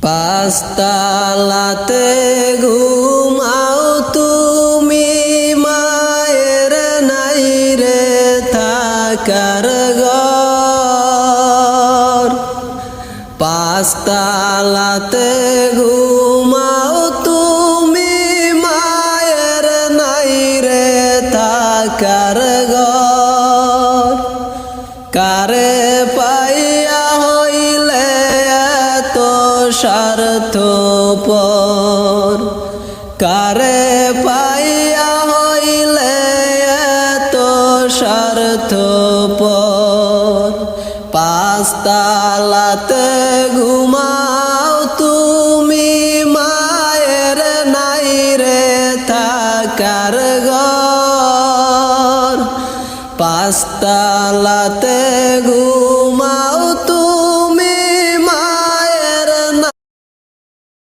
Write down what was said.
পাঁচতলাতে ঘুমাও তুমি, মায়ের নাই রে থাকার ঘর। পাঁচতলাতে ঘুমাও তুমি, মায়ের নাই রে থাকার ঘর। কারে পাইয়া হইলে এত স্বার্থপর, কারে পাইয়া হইলে এত স্বার্থপর। পাঁচতলাতে ঘুমাও তুমি, মায়ের নাই রে থাকার ঘর। পাঁচতলাতে